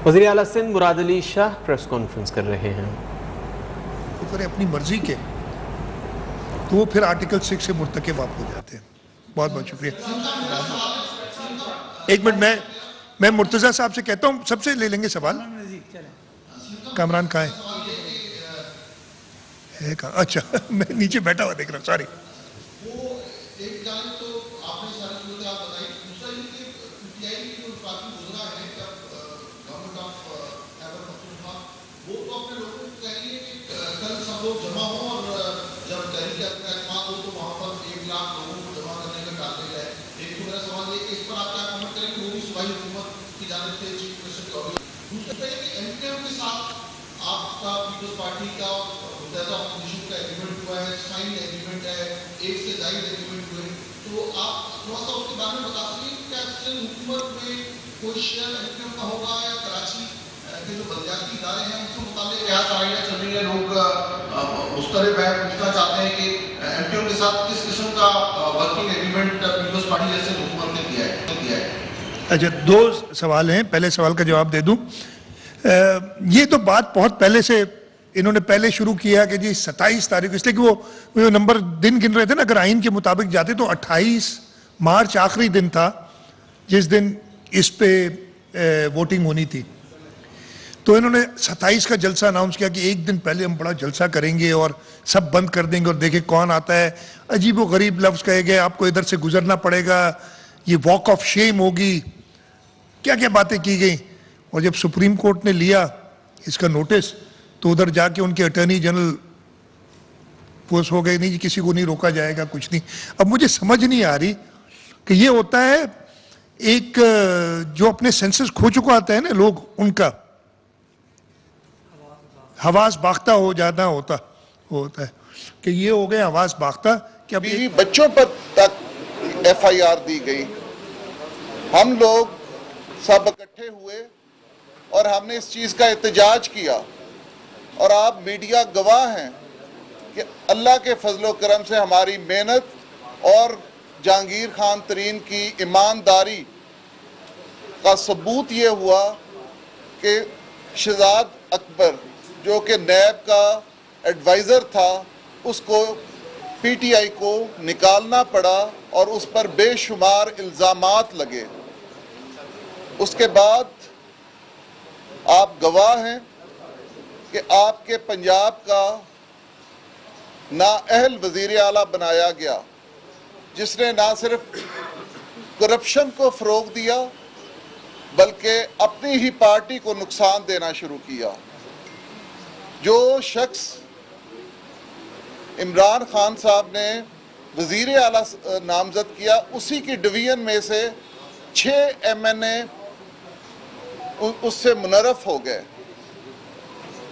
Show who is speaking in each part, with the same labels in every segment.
Speaker 1: وزیر اعلیٰ سندھ مراد Ali Shah press conference کر رہے ہیں.
Speaker 2: کرے اپنی مرضی کے تو وہ پھر آرٹیکل 6 سے مرتکب آپ ہو جاتے ہیں. بہت بہت شکریہ. ایک منٹ میں مرتضیٰ صاحب سے کہتا ہوں سب سے لے لیں گے سوال. کامران کہاں ہے کہاں؟ اچھا میں نیچے بیٹھا ہوا دیکھ رہا ہوں. سوری.
Speaker 3: پارٹی کا متحدہ اپوزیشن کا ایگریمنٹ ہوا ہے، سائن ایگریمنٹ ہے، ایک سے زائد ایگریمنٹ ہوئے، تو آپ تھوڑا سا اس کے بارے میں بتا سکیں کیا سندھ حکومت میں کوئی شیئر ایم کیو ایم کا ہوگا یا کراچی کے جو بلدیاتی ادارے ہیں اس کے متعلق کیا سرائیاں چل رہی ہیں؟ لوگ مسترب ہے، پوچھنا چاہتے ہیں کہ ایم کیو ایم کے ساتھ کس قسم کا ورکنگ ایگریمنٹ پیپلز پارٹی جیسے حکومت نے دیا ہے؟
Speaker 2: اچھا دو سوال ہیں. پہلے سوال کا جواب دے دوں. یہ تو بات بہت پہلے سے انہوں نے پہلے شروع کیا کہ جی 27 تاریخ، اس لیے کہ وہ نمبر دن گن رہے تھے نا. اگر آئین کے مطابق جاتے تو 28 مارچ آخری دن تھا جس دن اس پہ ووٹنگ ہونی تھی. تو انہوں نے 27 کا جلسہ اناؤنس کیا کہ ایک دن پہلے ہم بڑا جلسہ کریں گے اور سب بند کر دیں گے اور دیکھیں کون آتا ہے. عجیب و غریب لفظ کہے گئے، آپ کو ادھر سے گزرنا پڑے گا، یہ واک آف شیم ہوگی، کیا کیا باتیں کی گئیں. اور جب سپریم کورٹ نے لیا اس کا نوٹس تو ادھر جا کے ان کے اٹارنی جنرل پوسٹ ہو گئے، نہیں جی کسی کو نہیں روکا جائے گا، کچھ نہیں. اب مجھے سمجھ نہیں آ رہی کہ یہ ہوتا ہے ایک جو اپنے سینسز کھو چکا آتا ہے نا لوگ، ان کا حواس باختہ ہو جانا ہوتا ہے کہ یہ ہو گئے حواس باختہ کہ اب
Speaker 4: بچوں پر تک ایف آئی آر دی گئی. ہم لوگ سب اکٹھے ہوئے اور ہم نے اس چیز کا احتجاج کیا، اور آپ میڈیا گواہ ہیں کہ اللہ کے فضل و کرم سے ہماری محنت اور جہانگیر خان ترین کی ایمانداری کا ثبوت یہ ہوا کہ شہزاد اکبر جو کہ نیب کا ایڈوائزر تھا اس کو پی ٹی آئی کو نکالنا پڑا اور اس پر بے شمار الزامات لگے. اس کے بعد آپ گواہ ہیں کہ آپ کے پنجاب کا نااہل وزیر اعلیٰ بنایا گیا جس نے نہ صرف کرپشن کو فروغ دیا بلکہ اپنی ہی پارٹی کو نقصان دینا شروع کیا. جو شخص عمران خان صاحب نے وزیر اعلیٰ نامزد کیا اسی کی ڈویژن میں سے 6 ایم این اے اس سے منرف ہو گئے.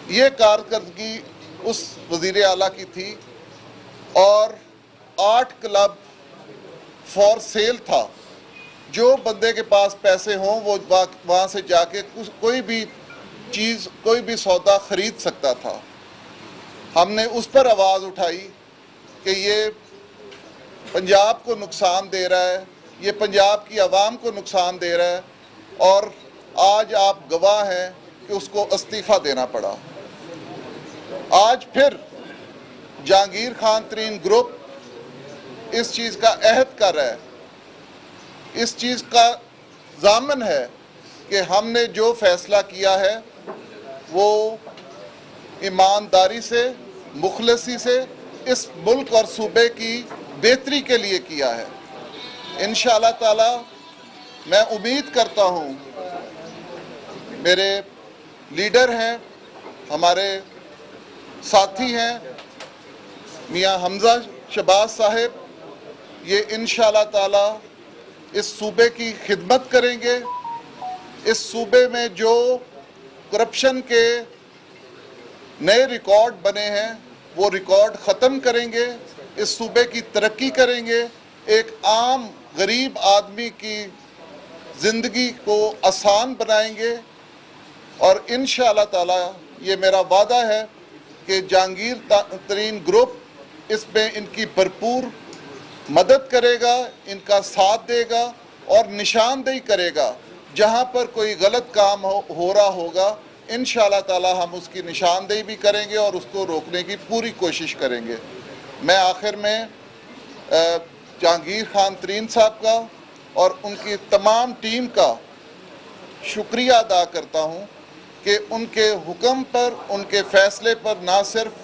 Speaker 4: یہ کارکردگی اس وزیر اعلیٰ کی تھی، اور 8 کلب فار سیل تھا. جو بندے کے پاس پیسے ہوں وہ وہاں سے جا کے کوئی بھی چیز، کوئی بھی سودا خرید سکتا تھا. ہم نے اس پر آواز اٹھائی کہ یہ پنجاب کو نقصان دے رہا ہے، یہ پنجاب کی عوام کو نقصان دے رہا ہے، اور آج آپ گواہ ہیں کہ اس کو استعفیٰ دینا پڑا. آج پھر جہانگیر خان ترین گروپ اس چیز کا عہد کر رہا ہے، اس چیز کا ضامن ہے کہ ہم نے جو فیصلہ کیا ہے وہ ایمانداری سے، مخلصی سے اس ملک اور صوبے کی بہتری کے لیے کیا ہے. انشاءاللہ تعالی میں امید کرتا ہوں، میرے لیڈر ہیں، ہمارے ساتھی ہیں میاں حمزہ شہباز صاحب، یہ انشاءاللہ تعالی اس صوبے کی خدمت کریں گے. اس صوبے میں جو کرپشن کے نئے ریکارڈ بنے ہیں وہ ریکارڈ ختم کریں گے، اس صوبے کی ترقی کریں گے، ایک عام غریب آدمی کی زندگی کو آسان بنائیں گے. اور انشاءاللہ تعالی یہ میرا وعدہ ہے کہ جہانگیر ترین گروپ اس میں ان کی بھرپور مدد کرے گا، ان کا ساتھ دے گا اور نشاندہی کرے گا جہاں پر کوئی غلط کام ہو رہا ہوگا انشاءاللہ تعالی ہم اس کی نشاندہی بھی کریں گے اور اس کو روکنے کی پوری کوشش کریں گے. میں آخر میں جہانگیر خان ترین صاحب کا اور ان کی تمام ٹیم کا شکریہ ادا کرتا ہوں کہ ان کے حکم پر، ان کے فیصلے پر نہ صرف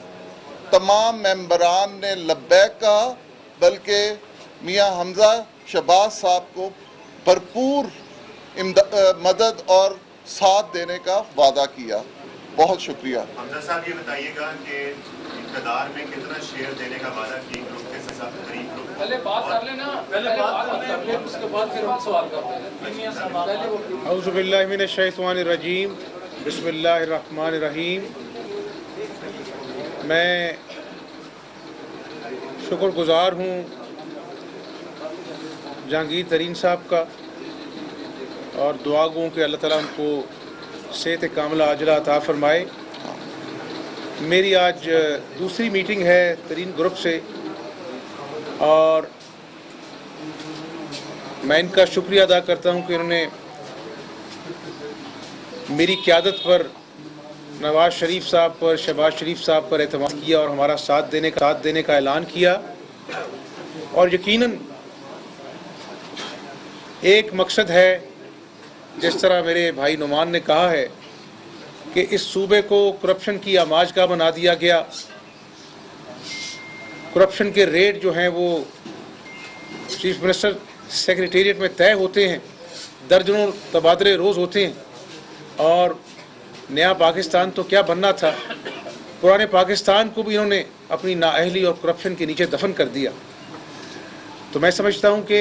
Speaker 4: تمام ممبران نے لبیک کہا بلکہ میاں حمزہ شہباز صاحب کو بھرپور مدد اور ساتھ دینے کا وعدہ کیا. بہت شکریہ.
Speaker 5: حمزہ صاحب یہ بتائیے گا کہ اقتدار میں کتنا شیئر دینے کا وعدہ کی گروپ کے ساتھ قریب لوگ؟
Speaker 6: پہلے بات کر لینا، پہلے بات کر لیں، اس کے بعد پھر ہم سوال کرتے ہیں.
Speaker 7: اعوذ باللہ من الشیطان الرجیم، بسم اللہ الرحمن الرحیم. میں شکر گزار ہوں جہانگیر ترین صاحب کا اور دعا گوں کہ اللہ تعالیٰ ان کو صحت کاملہ عاجلہ عطا فرمائے. میری آج دوسری میٹنگ ہے ترین گروپ سے اور میں ان کا شکریہ ادا کرتا ہوں کہ انہوں نے میری قیادت پر، نواز شریف صاحب پر، شہباز شریف صاحب پر اعتماد کیا اور ہمارا ساتھ دینے کا اعلان کیا. اور یقیناً ایک مقصد ہے، جس طرح میرے بھائی نعمان نے کہا ہے کہ اس صوبے کو کرپشن کی آماجگاہ بنا دیا گیا. کرپشن کے ریٹ جو ہیں وہ چیف منسٹر سیکریٹریٹ میں طے ہوتے ہیں، درجنوں تبادلے روز ہوتے ہیں. اور نیا پاکستان تو کیا بننا تھا، پرانے پاکستان کو بھی انہوں نے اپنی نااہلی اور کرپشن کے نیچے دفن کر دیا. تو میں سمجھتا ہوں کہ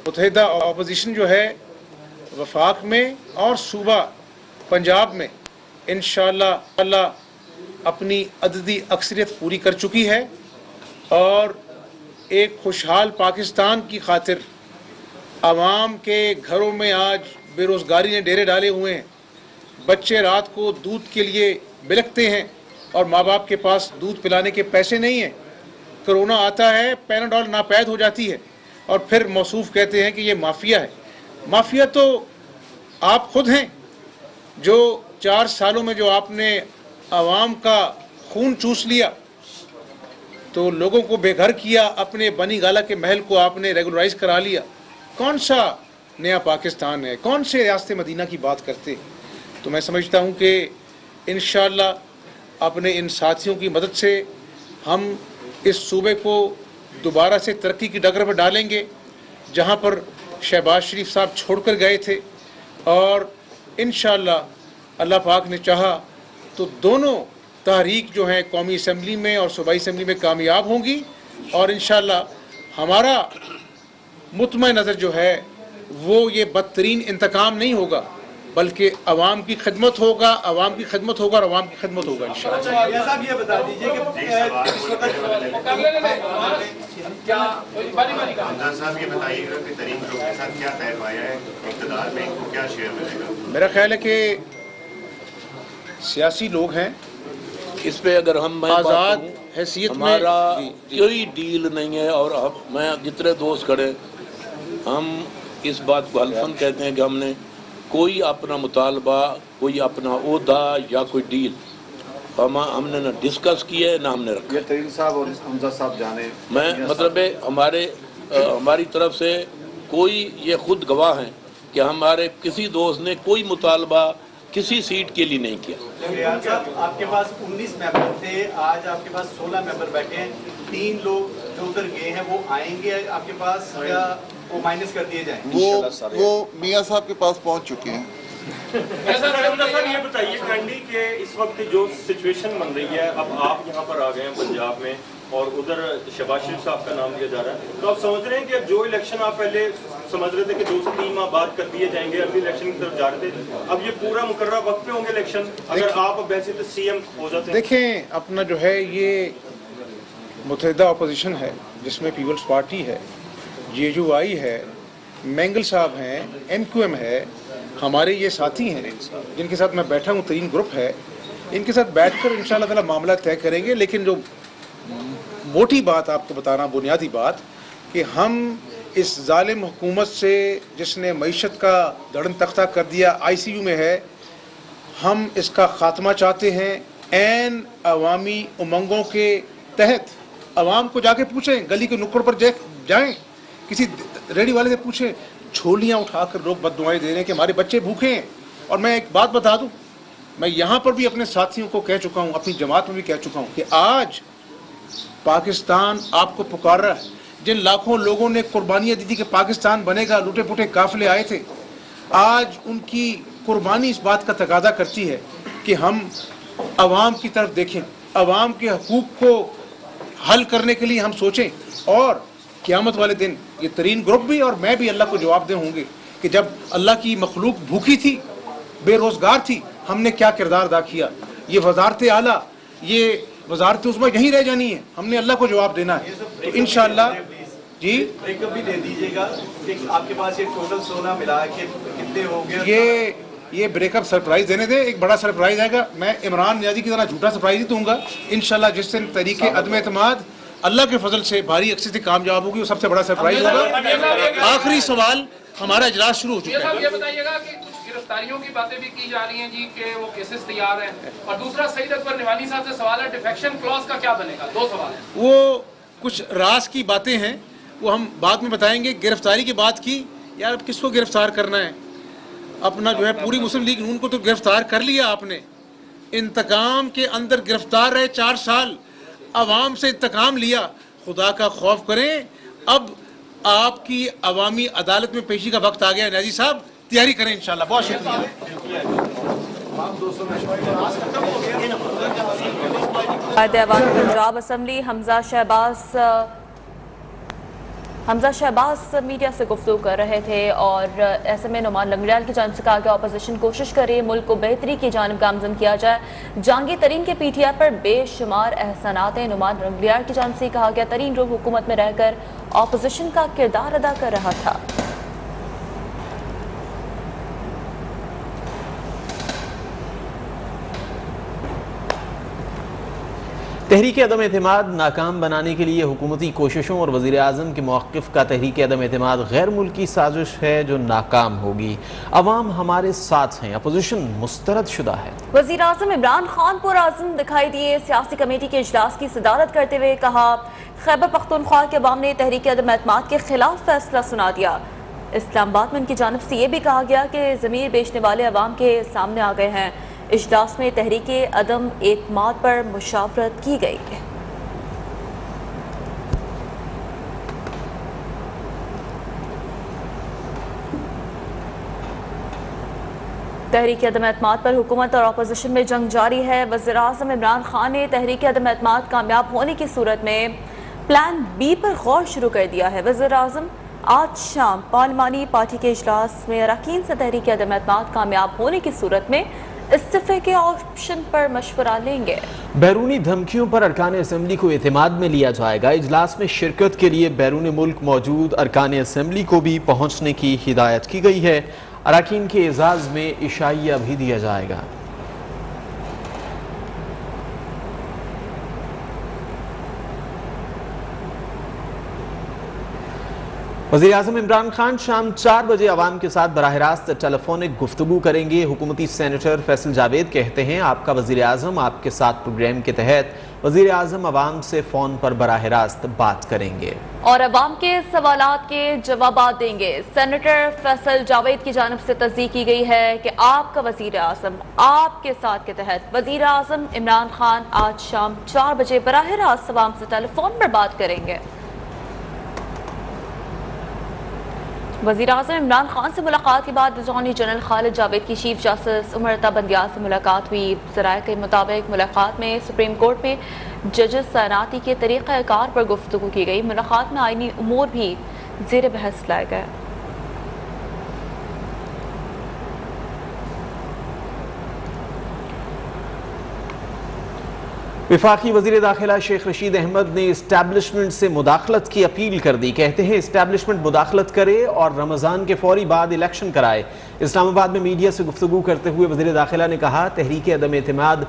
Speaker 7: متحدہ اپوزیشن جو ہے وفاق میں اور صوبہ پنجاب میں انشاءاللہ اللہ اپنی عددی اکثریت پوری کر چکی ہے اور ایک خوشحال پاکستان کی خاطر عوام کے گھروں میں آج بے روزگاری نے ڈیرے ڈالے ہوئے ہیں. بچے رات کو دودھ کے لیے بلکتے ہیں اور ماں باپ کے پاس دودھ پلانے کے پیسے نہیں ہیں. کرونا آتا ہے، پیناڈول ناپید ہو جاتی ہے اور پھر موصوف کہتے ہیں کہ یہ مافیا ہے. مافیا تو آپ خود ہیں، جو 4 سالوں میں جو آپ نے عوام کا خون چوس لیا، تو لوگوں کو بے گھر کیا، اپنے بنی گالہ کے محل کو آپ نے ریگولرائز کرا لیا. کون سا نیا پاکستان ہے؟ کون سے ریاست مدینہ کی بات کرتے ہیں؟ تو میں سمجھتا ہوں کہ انشاءاللہ اپنے ان ساتھیوں کی مدد سے ہم اس صوبے کو دوبارہ سے ترقی کی ڈگر پر ڈالیں گے جہاں پر شہباز شریف صاحب چھوڑ کر گئے تھے. اور انشاءاللہ اللہ پاک نے چاہا تو دونوں تحریک جو ہیں قومی اسمبلی میں اور صوبائی اسمبلی میں کامیاب ہوں گی اور انشاءاللہ ہمارا مطمع نظر جو ہے وہ یہ بدترین انتقام نہیں ہوگا بلکہ عوام کی خدمت ہوگا، عوام کی خدمت ہوگا اور عوام کی خدمت ہوگا انشاءاللہ.
Speaker 6: صاحب یہ بتا دیجیے کہ
Speaker 5: حمزہ صاحب یہ بتائیے گا کہ ترین گروپ کے ساتھ کیا طے پایا ہے، اقتدار میں ان کو کیا شیئر ملے گا؟
Speaker 7: میرا خیال ہے کہ سیاسی لوگ ہیں،
Speaker 8: اس پہ اگر ہم میں
Speaker 7: آزاد حیثیت میں
Speaker 8: ہمارا کوئی ڈیل نہیں ہے اور میں جتنے دوست کھڑے ہم اس بات کو حلفاً کہتے ہیں کہ ہم نے کوئی اپنا مطالبہ، کوئی اپنا عہدہ یا کوئی ڈیل ہم نے نہ ڈسکس کیا ہے نہ ہم نے رکھا.
Speaker 9: یہ ترین صاحب اور حمزہ صاحب جانے
Speaker 8: میں مطلب ہے ہماری طرف سے کوئی یہ خود گواہ ہیں کہ ہمارے کسی دوست نے کوئی مطالبہ کسی سیٹ کے لیے نہیں کیا.
Speaker 10: ریاض صاحب آپ کے پاس 19 ممبر تھے، آج آپ کے پاس 16 ممبر بیٹھے ہیں. 3 لوگ جو ادھر گئے ہیں وہ آئیں گے آپ کے پاس یا وہ مائنس کر دیے جائیں؟
Speaker 4: وہ میاں صاحب کے پاس پہنچ چکے ہیں.
Speaker 11: صاحب یہ بتائیے کینڈی کہ اس وقت جو سچویشن بن رہی ہے، اب آپ یہاں پر آ گئے ہیں پنجاب میں اور ادھر شہباز شریف صاحب کا نام لیا جا رہا ہے، تو آپ سمجھ رہے ہیں کہ جو الیکشن آپ پہلے سمجھ رہے تھے کہ 2 سے 3 ماہ بعد کر دیے جائیں گے، ابھی الیکشن کی طرف جا رہے تھے، اب یہ پورا مقررہ وقت پہ ہوں گے الیکشن اگر آپ اب ایسے تو سی ایم ہو جاتے ہیں؟
Speaker 7: دیکھیں اپنا جو ہے یہ متحدہ اپوزیشن ہے جس میں پیپلز پارٹی ہے، JUI ہے، مینگل صاحب ہیں، MQM ہے، ہمارے یہ ساتھی ہیں جن کے ساتھ میں بیٹھا ہوں، ترین گروپ ہے، ان کے ساتھ بیٹھ کر انشاءاللہ تعالی معاملہ طے کریں گے. لیکن جو موٹی بات آپ کو بتانا، بنیادی بات کہ ہم اس ظالم حکومت سے جس نے معیشت کا دڑن تختہ کر دیا، ICU میں ہے، ہم اس کا خاتمہ چاہتے ہیں عین عوامی امنگوں کے تحت۔ عوام کو جا کے پوچھیں، گلی کے نکڑ پر جائیں، کسی ریڈی والے سے پوچھیں، جھولیاں اٹھا کر لوگ بد دعائیں دے رہے ہیں کہ ہمارے بچے بھوکے ہیں۔ اور میں ایک بات بتا دوں، میں یہاں پر بھی اپنے ساتھیوں کو کہہ چکا ہوں، اپنی جماعت میں بھی کہہ چکا ہوں کہ آج پاکستان آپ کو پکار رہا ہے۔ جن لاکھوں لوگوں نے قربانیاں دی تھی کہ پاکستان بنے گا، لوٹے پوٹے قافلے آئے تھے، آج ان کی قربانی اس بات کا تقاضا کرتی ہے کہ ہم عوام کی طرف دیکھیں، عوام کے حقوق کو حل کرنے کے لیے ہم سوچیں، اور قیامت والے دن یہ ترین گروپ بھی اور میں بھی اللہ کو جواب دے ہوں گے کہ جب اللہ کی مخلوق بھوکی تھی، بے روزگار تھی، ہم نے کیا کردار ادا کیا۔ یہ وزارت اعلیٰ، یہ وزارت عظمیٰ یہیں رہ جانی ہے، ہم نے اللہ کو جواب دینا ہے۔ تو انشاءاللہ جی
Speaker 10: بریک اپ بھی دے دیجیے گا کہ آپ کے پاس یہ ٹوٹل 16 ملا کے کتنے ہو گئے؟
Speaker 7: یہ بریک اپ سرپرائز دینے دیں، ایک بڑا سرپرائز آئے گا۔ میں عمران نیازی کی طرح جھوٹا سرپرائز ہی دوں گا انشاءاللہ۔ جس دن تحریک عدم اعتماد اللہ کے فضل سے بھاری اکثریت سے کامیاب ہوگی، وہ سب سے بڑا سرپرائز ہوگا۔ آخری سوال، ہمارا اجلاس شروع ہو چکا ہے۔
Speaker 6: یہ بتائیے گا کہ کچھ گرفتاریوں کی باتیں بھی کی جا رہی ہیں جی کہ وہ کیسز تیار ہیں، اور دوسرا سعید اکبر نعمانی صاحب سے سوال ہے ڈیفیکشن کلاس کا کیا بنے گا؟ 2 سوال ہیں۔
Speaker 7: وہ کچھ راز کی باتیں ہیں، وہ ہم بعد میں بتائیں گے۔ گرفتاری کی بات کی، یار اب کس کو گرفتار کرنا ہے؟ اپنا جو ہے پوری مسلم لیگ نون کو تو گرفتار کر لیا آپ نے، انتقام کے اندر گرفتار رہے 4 سال، عوام سے انتقام لیا۔ خدا کا خوف کریں، اب آپ کی عوامی عدالت میں پیشی کا وقت آ گیا۔ نیازی صاحب تیاری کریں انشاءاللہ۔ بہت شکریہ۔
Speaker 12: ایوان پنجاب اسمبلی حمزہ شہباز میڈیا سے گفتگو کر رہے تھے، اور ایسے میں نعمان لنگڑیال کی جانب سے کہا کہ اپوزیشن کوشش کرے ملک کو بہتری کی جانب گامزن کیا جائے۔ جہانگیر ترین کے PTI پر بے شمار احسانات ہیں۔ نعمان لنگڑیال کی جانب سے کہا گیا ترین لوگ حکومت میں رہ کر اپوزیشن کا کردار ادا کر رہا تھا۔
Speaker 1: تحریک عدم اعتماد ناکام بنانے کے لیے حکومتی کوششوں اور وزیر اعظم کے موقف کا تحریک عدم اعتماد غیر ملکی سازش ہے جو ناکام ہوگی۔ عوام ہمارے ساتھ ہیں، اپوزیشن مسترد شدہ ہے۔
Speaker 12: وزیر اعظم عمران خان پرعزم دکھائی دیے، سیاسی کمیٹی کے اجلاس کی صدارت کرتے ہوئے کہا خیبر پختونخوا کے عوام نے تحریک عدم اعتماد کے خلاف فیصلہ سنا دیا۔ اسلام آباد میں ان کی جانب سے یہ بھی کہا گیا کہ ضمیر بیچنے والے عوام کے سامنے آ گئے ہیں۔ اجلاس میں تحریک عدم اعتماد پر مشاورت کی گئی ہے۔ تحریک عدم اعتماد پر حکومت اور اپوزیشن میں جنگ جاری ہے۔ وزیر اعظم عمران خان نے تحریک عدم اعتماد کامیاب ہونے کی صورت میں پلان B پر غور شروع کر دیا ہے۔ وزیر اعظم آج شام پارلیمانی پارٹی کے اجلاس میں اراکین سے تحریک عدم اعتماد کامیاب ہونے کی صورت میں استعفے کے آپشن پر مشورہ لیں گے۔
Speaker 1: بیرونی دھمکیوں پر ارکان اسمبلی کو اعتماد میں لیا جائے گا۔ اجلاس میں شرکت کے لیے بیرون ملک موجود ارکان اسمبلی کو بھی پہنچنے کی ہدایت کی گئی ہے۔ اراکین کے اعزاز میں عشائیہ بھی دیا جائے گا۔ وزیر اعظم عمران خان شام 4 بجے عوام کے ساتھ براہ راست ٹیلی فونک گفتگو کریں گے۔ حکومتی سینیٹر فیصل جاوید کہتے ہیں آپ کا وزیر اعظم آپ کے ساتھ پروگرام کے تحت وزیر اعظم عوام سے فون پر براہ راست بات کریں گے
Speaker 12: اور عوام کے سوالات کے جوابات دیں گے۔ سینیٹر فیصل جاوید کی جانب سے تصدیق کی گئی ہے کہ آپ کا وزیر اعظم آپ کے ساتھ کے تحت وزیر اعظم عمران خان آج شام 4 بجے براہ راست عوام سے ٹیلی فون پر بات کریں گے۔ وزیر اعظم عمران خان سے ملاقات کے بعد اٹارنی جنرل خالد جاوید کی چیف جسٹس عمر بندیال سے ملاقات ہوئی۔ ذرائع کے مطابق ملاقات میں سپریم کورٹ میں ججز تعیناتی کے طریقہ کار پر گفتگو کی گئی۔ ملاقات میں آئینی امور بھی زیر بحث لائے گئے۔
Speaker 1: وفاقی وزیر داخلہ شیخ رشید احمد نے اسٹیبلشمنٹ سے مداخلت کی اپیل کر دی۔ کہتے ہیں اسٹیبلشمنٹ مداخلت کرے اور رمضان کے فوری بعد الیکشن کرائے۔ اسلام آباد میں میڈیا سے گفتگو کرتے ہوئے وزیر داخلہ نے کہا تحریک عدم اعتماد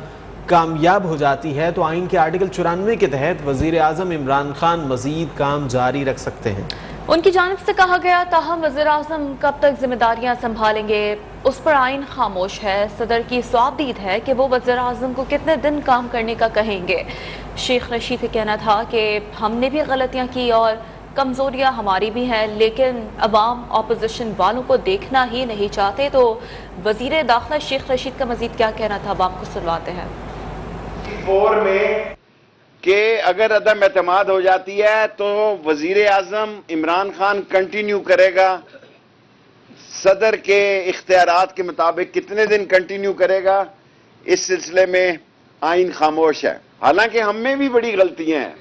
Speaker 1: कामयाब हो जाती है तो आइन के आर्टिकल 94 के तहत वजीर आजम इमरान खान मजीद काम जारी रख सकते हैं।
Speaker 12: उनकी जानिब से कहा गया, ताहम वज़ीर आज़म कब तक जिम्मेदारियां संभालेंगे उस पर आइन खामोश है। सदर की सवाबदीद है कि वो वज़ीर आज़म को कितने दिन काम करने का कहेंगे। शेख रशीद का कहना था कि हमने भी गलतियां की और कमज़ोरियां हमारी भी हैं, लेकिन अवाम अपोजिशन वालों को देखना ही नहीं चाहते। तो वज़ीर दाखिला शेख रशीद का मजीद क्या कहना था, अब आपको सुनवाते हैं।
Speaker 13: कि अगर अदम एतमाद हो जाती है तो वजीर आजम इमरान खान कंटिन्यू करेगा, सदर के इख्तियारात के मुताबिक कितने दिन कंटिन्यू करेगा, इस सिलसिले में आइन खामोश है। हालांकि हम में भी बड़ी गलतियां हैं,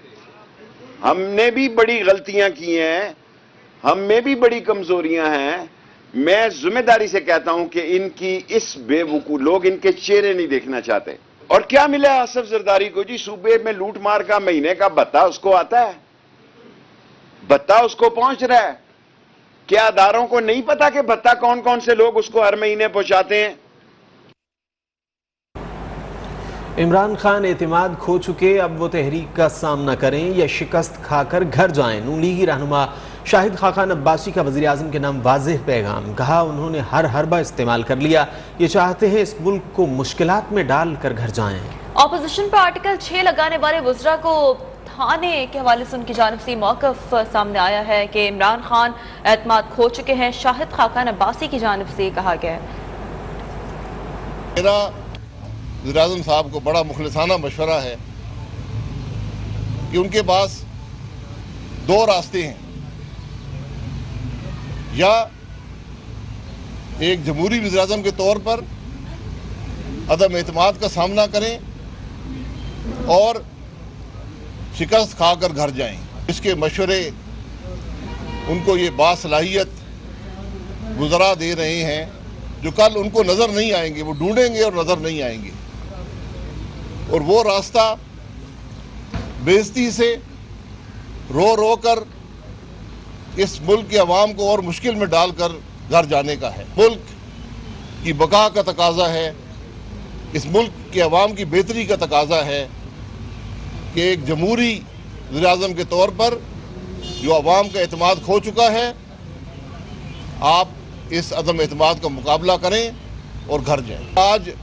Speaker 13: हमने भी बड़ी गलतियां की हैं, हम में भी बड़ी कमजोरियां हैं। मैं जिम्मेदारी से कहता हूं कि इनकी इस बेवकूफ लोग इनके चेहरे नहीं देखना चाहते। और क्या मिला आसिफ जरदारी को जी? सूबे में लूट मार का महीने का भत्ता उसको आता है, भत्ता उसको पहुंच रहा है। क्या अदारों को नहीं पता कि भत्ता कौन कौन से लोग उसको हर महीने पहुंचाते हैं?
Speaker 1: इमरान खान एतमाद खो चुके, अब वो तहरीक का सामना करें या शिकस्त खाकर घर जाएं। नून लीगी रहनुमा शाहिद खाकान अब्बासी का वज़ीर आज़म के नाम वाज़ेह पैगाम। कहा, उन्होंने हर हरबा इस्तेमाल कर लिया, ये चाहते हैं इस मुल्क को मुश्किलात में डाल कर घर जाएं।
Speaker 12: अपोजिशन पर आर्टिकल 6 लगाने वाले वज़रा को थाने के हवाले से उनकी जानिब से मौक़िफ़ सामने आया है कि इमरान खान एतमाद खो चुके हैं। शाहिद खाकान अब्बासी की जानिब से कहा गया है,
Speaker 14: मेरा वज़ीर आज़म साहब को बड़ा मुखलिसाना मशवरा है कि उनके पास दो रास्ते हैं, या एक जमहूरी वज़ीर आज़म के तौर पर अदम एतमाद का सामना करें और शिकस्त खाकर घर जाएं। इसके मशवरे उनको ये बासलाहियत गुज़रा दे रहे हैं जो कल उनको नज़र नहीं आएंगे, वो ढूंढेंगे और नज़र नहीं आएंगे। और वो रास्ता बेइज्जती से रो रो कर इस मुल्क के अवाम को और मुश्किल में डालकर घर जाने का है। मुल्क की बका का तकाजा है, इस मुल्क के अवाम की बेहतरी का तकाजा है कि एक जमहूरी वज़ीर आज़म के तौर पर जो अवाम का एतमाद खो चुका है, आप इस अदम एतमाद का मुकाबला करें और घर जाएं। आज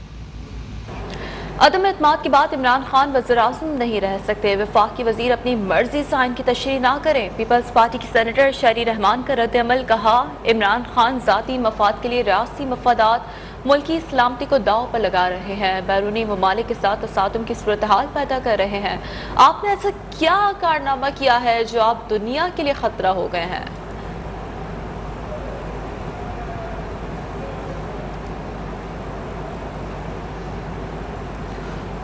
Speaker 12: अदम एतमाद के बाद इमरान खान वज़ीर आज़म नहीं रह सकते। वफाकी वज़ीर अपनी मर्जी से आइन की तशरीह ना करें। पीपल्स पार्टी की सेनेटर शहरी रहमान का रद्द अमल। कहा, इमरान खान ज़ाती मफाद के लिए रियासती मफादात मुल्की सलामती को दाव पर लगा रहे हैं, बैरूनी ममालिक के साथ तसादुम की सूरत हाल पैदा कर रहे हैं। आपने ऐसा क्या कारनामा किया है जो आप दुनिया के लिए खतरा हो गए हैं?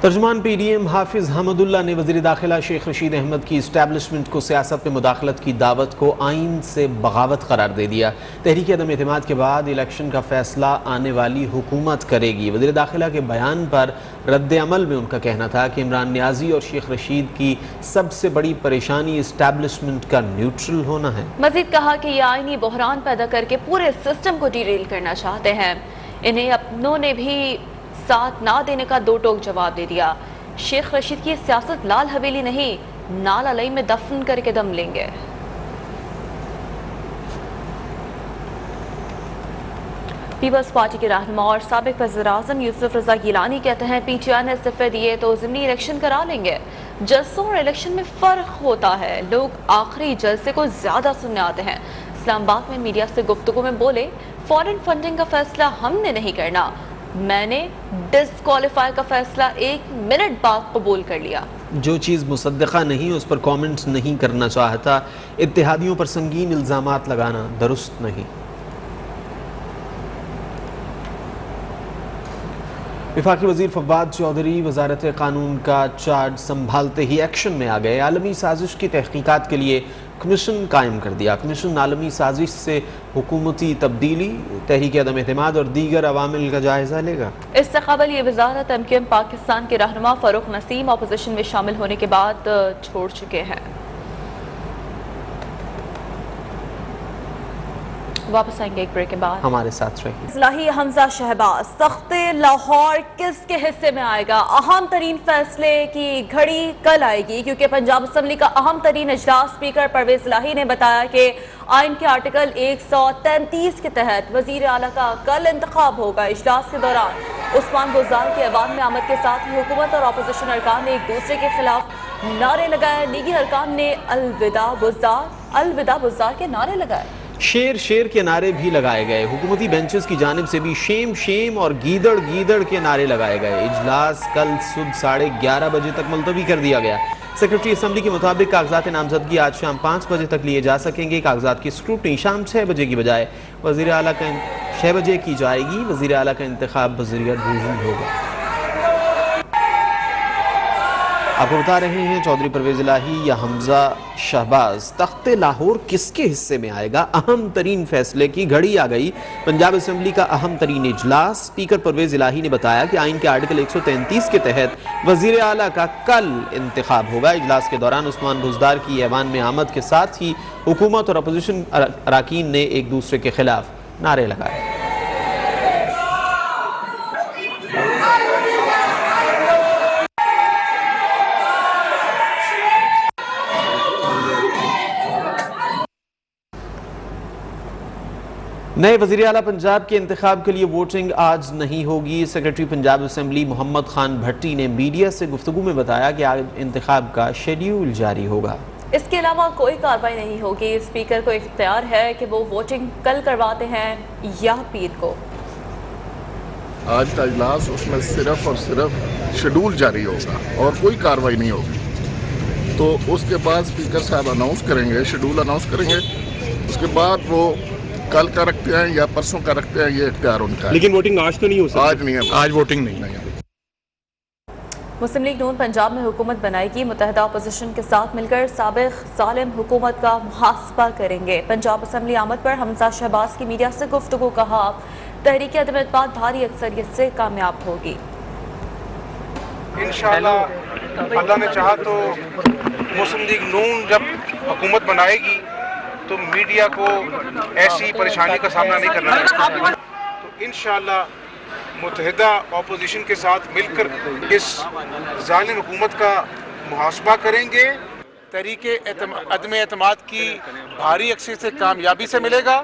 Speaker 1: तर्जुमान पीडीएम हाफिज हमदुल्ला ने वज़ीर दाखिला शेख रशीद अहमद की इस्टेब्लिशमेंट को सियासत में मुदाखलत की दावत को आइन से बगावत करार दे दिया। तहरीक अदम एतमाद के बाद इलेक्शन का फैसला आने वाली हुकूमत करेगी। वज़ीर दाखिला के बयान पर रद्द अमल में उनका कहना था कि इमरान नियाजी और शेख रशीद की सबसे बड़ी परेशानी इस्टेब्लिशमेंट का न्यूट्रल होना है।
Speaker 12: मजीद कहा कि ये आइनी बहरान पैदा करके पूरे सिस्टम को डिरेल करना चाहते हैं। इन्हें अपनों ने भी साथ ना देने का दो टोक जवाब दे दिया। शेख रशीद की सियासत लाल हवेली नहीं, नाला लई में दफन करके दम लेंगे। पीपल्स पार्टी के रहनुमा और साबिक वज़ीर आज़म यूसुफ रज़ा गिलानी कहते हैं, पीटीआई ने इस्तीफे दिए तो ज़िमनी इलेक्शन करा लेंगे। जलसों और इलेक्शन में फ़र्क होता है, लोग आखिरी जलसे को ज़्यादा सुनने आते हैं। इस्लामाबाद में मीडिया से गुफ्तगू में बोले, फॉरेन फंडिंग का फैसला हमने नहीं करना, मैंने डिस्क्वालीफाई का फैसला 1 मिनट बाद कबूल कर लिया।
Speaker 1: जो चीज़ मुसद्दक़ा नहीं उस पर कमेंट नहीं करना चाहता। इत्तेहादियों पर संगीन इल्ज़ामात लगाना दुरुस्त नहीं। वफाकी वज़ीर फवाद चौधरी वज़ारत कानून का चार्ज संभालते ही एक्शन में आ गए। आलमी साजिश की तहकीकात के लिए कमीशन कायम कर दिया। कमीशन आलमी साजिश से हुकूमती तब्दीली, तहरीक अदम एतमाद और दीगर अवामिल का जायजा लेगा।
Speaker 12: इससे कबल ये वज़ारत MQM पाकिस्तान के रहनुमा फ़ारूक नसीम अपोजिशन में शामिल होने के बाद छोड़ चुके हैं। واپس آئیں گے ایک بریک کے بعد،
Speaker 1: ہمارے ساتھ رہیے۔
Speaker 12: اصلاحی حمزہ شہباز تخت لاہور کس کے حصے میں آئے گا؟ اہم ترین فیصلے کی گھڑی کل آئے گی، کیونکہ پنجاب اسمبلی کا اہم ترین اجلاس اسپیکر پرویز الہی نے بتایا کہ آئین کے آرٹیکل 133 کے تحت وزیر اعلیٰ کا کل انتخاب ہوگا۔ اجلاس کے دوران عثمان بزدار کی ایوان میں آمد کے ساتھ ہی حکومت اور اپوزیشن ارکان نے ایک دوسرے کے خلاف نعرے لگائے۔ لیگی ارکان نے الوداع بزدار کے نعرے لگائے۔
Speaker 1: شیر شیر کے نعرے بھی لگائے گئے۔ حکومتی بینچز کی جانب سے بھی شیم شیم اور گیدڑ گیدڑ کے نعرے لگائے گئے۔ اجلاس کل صبح 11:30 بجے تک ملتوی کر دیا گیا۔ سیکرٹری اسمبلی کے مطابق کاغذات نامزدگی آج شام 5 بجے تک لیے جا سکیں گے۔ کاغذات کی اسکروٹنی شام 6 بجے کی بجائے 6 بجے کی جائے گی۔ وزیر اعلیٰ کا انتخاب وزیر روحی ہوگا۔ آپ کو بتا رہے ہیں چودھری پرویز الہی یا حمزہ شہباز تخت لاہور کس کے حصے میں آئے گا؟ اہم ترین فیصلے کی گھڑی آ گئی۔ پنجاب اسمبلی کا اہم ترین اجلاس، اسپیکر پرویز الہی نے بتایا کہ آئین کے آرٹیکل 133 کے تحت وزیر اعلیٰ کا کل انتخاب ہوگا۔ اجلاس کے دوران عثمان بزدار کی ایوان میں آمد کے ساتھ ہی حکومت اور اپوزیشن اراکین نے ایک دوسرے کے خلاف نعرے لگائے۔ نئے وزیر اعلیٰ پنجاب کے انتخاب کے لیے ووٹنگ آج نہیں ہوگی۔ سیکرٹری پنجاب اسمبلی محمد خان بھٹی نے میڈیا سے گفتگو میں بتایا کہ آج انتخاب کا شیڈیول جاری ہوگا۔
Speaker 12: اس کے علاوہ کوئی کارروائی نہیں ہوگی۔ اسپیکر کو اختیار ہے کہ وہ ووٹنگ کل کرواتے ہیں یا پیر کو۔
Speaker 15: آج کا اجلاس اس میں صرف اور صرف شیڈول جاری ہوگا اور کوئی کارروائی نہیں ہوگی۔ تو اس کے بعد اسپیکر صاحب اناؤنس کریں گے، شیڈول اناؤنس کریں گے، اس کے بعد وہ کل کا رکھتے ہیں یا پرسوں کا رکھتے ہیں، یہ اختیار ان کا ہے۔
Speaker 11: لیکن ووٹنگ آج تو نہیں ہو سکتی؟
Speaker 15: آج نہیں ہے، آج ووٹنگ نہیں ہے۔
Speaker 12: مسلم لیگ نون پنجاب میں حکومت بنائے گی۔ متحدہ اپوزیشن کے ساتھ مل کر سابق ظالم حکومت کا محاسبہ کریں گے۔ پنجاب اسمبلی آمد پر حمزہ شہباز کی میڈیا سے گفتگو، کہا تحریک عدم اعتماد بھاری اکثریت سے کامیاب ہوگی۔
Speaker 7: انشاءاللہ اللہ نے چاہا تو مسلم لیگ نون جب حکومت بنائے گی تو میڈیا کو ایسی پریشانی کا سامنا نہیں کرنا پڑے، تو انشاءاللہ متحدہ اپوزیشن کے ساتھ مل کر اس ظالم حکومت کا محاسبہ کریں گے۔ تحریک عدم اعتماد کی بھاری اکثریت سے کامیابی سے ملے گا۔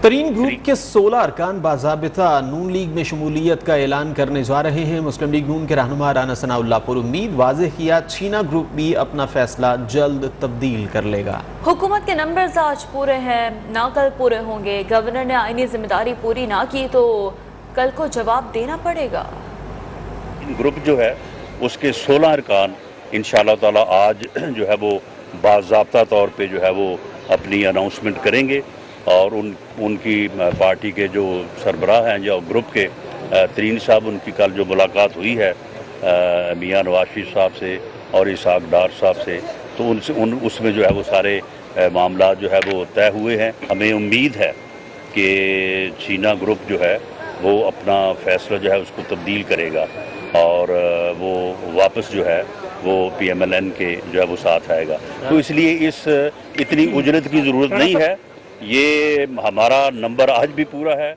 Speaker 1: ترین گروپ کے 16 ارکان باضابطہ نون لیگ میں شمولیت کا اعلان کرنے جا رہے ہیں۔ مسلم لیگ نون کے رہنما رانا ثناء اللہ پر امید واضح کیا چینا گروپ بھی اپنا فیصلہ جلد تبدیل کر لے گا۔
Speaker 12: حکومت کے نمبرز آج پورے ہیں، نہ کل پورے ہوں گے۔ گورنر نے آئینی ذمہ داری پوری نہ کی تو کل کو جواب دینا پڑے گا۔
Speaker 16: گروپ جو ہے اس کے 16 ارکان انشاءاللہ تعالی آج جو ہے وہ باضابطہ طور پہ جو ہے وہ اپنی اناؤنسمنٹ کریں گے، اور ان کی پارٹی کے جو سربراہ ہیں جو گروپ کے ترین صاحب، ان کی کل جو ملاقات ہوئی ہے میاں نواز شریف صاحب سے اور اسحاق ڈار صاحب سے، تو اس میں جو ہے وہ سارے معاملات جو ہے وہ طے ہوئے ہیں۔ ہمیں امید ہے کہ چینا گروپ جو ہے وہ اپنا فیصلہ جو ہے اس کو تبدیل کرے گا اور وہ واپس جو ہے وہ پی ایم ایل این کے جو ہے وہ ساتھ آئے گا۔ تو اس لیے اتنی اجرت کی ضرورت نہیں ہے، یہ ہمارا نمبر آج بھی پورا ہے۔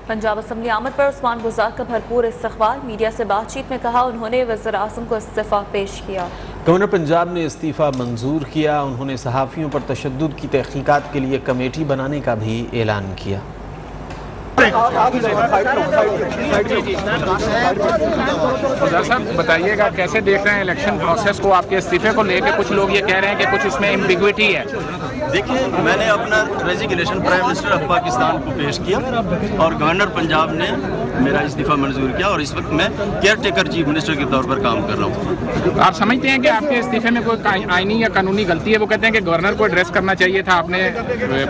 Speaker 12: پنجاب اسمبلی آمد پر عثمان بزدار کا بھرپور استقبال، میڈیا سے بات چیت میں کہا انہوں نے وزیر اعظم کو استعفیٰ پیش کیا۔
Speaker 1: گورنر پنجاب نے استعفیٰ منظور کیا۔ انہوں نے صحافیوں پر تشدد کی تحقیقات کے لیے کمیٹی بنانے کا بھی اعلان کیا۔
Speaker 17: صاحب بتائیے گا کیسے دیکھ رہے ہیں الیکشن پروسیس کو؟ آپ کے استعفے کو لے کے کچھ لوگ یہ کہہ رہے ہیں کہ کچھ اس میں ایمبیگوٹی ہے۔
Speaker 18: دیکھیں، میں نے اپنا resignation prime minister of Pakistan کو پیش کیا اور گورنر پنجاب نے میرا استعفیٰ منظور کیا، اور اس وقت میں کیئر ٹیکر چیف منسٹر کے طور پر کام کر رہا ہوں۔
Speaker 17: آپ سمجھتے ہیں کہ آپ کے استعفے میں کوئی آئینی یا قانونی غلطی ہے؟ وہ کہتے ہیں کہ گورنر کو ایڈریس کرنا چاہیے تھا، آپ نے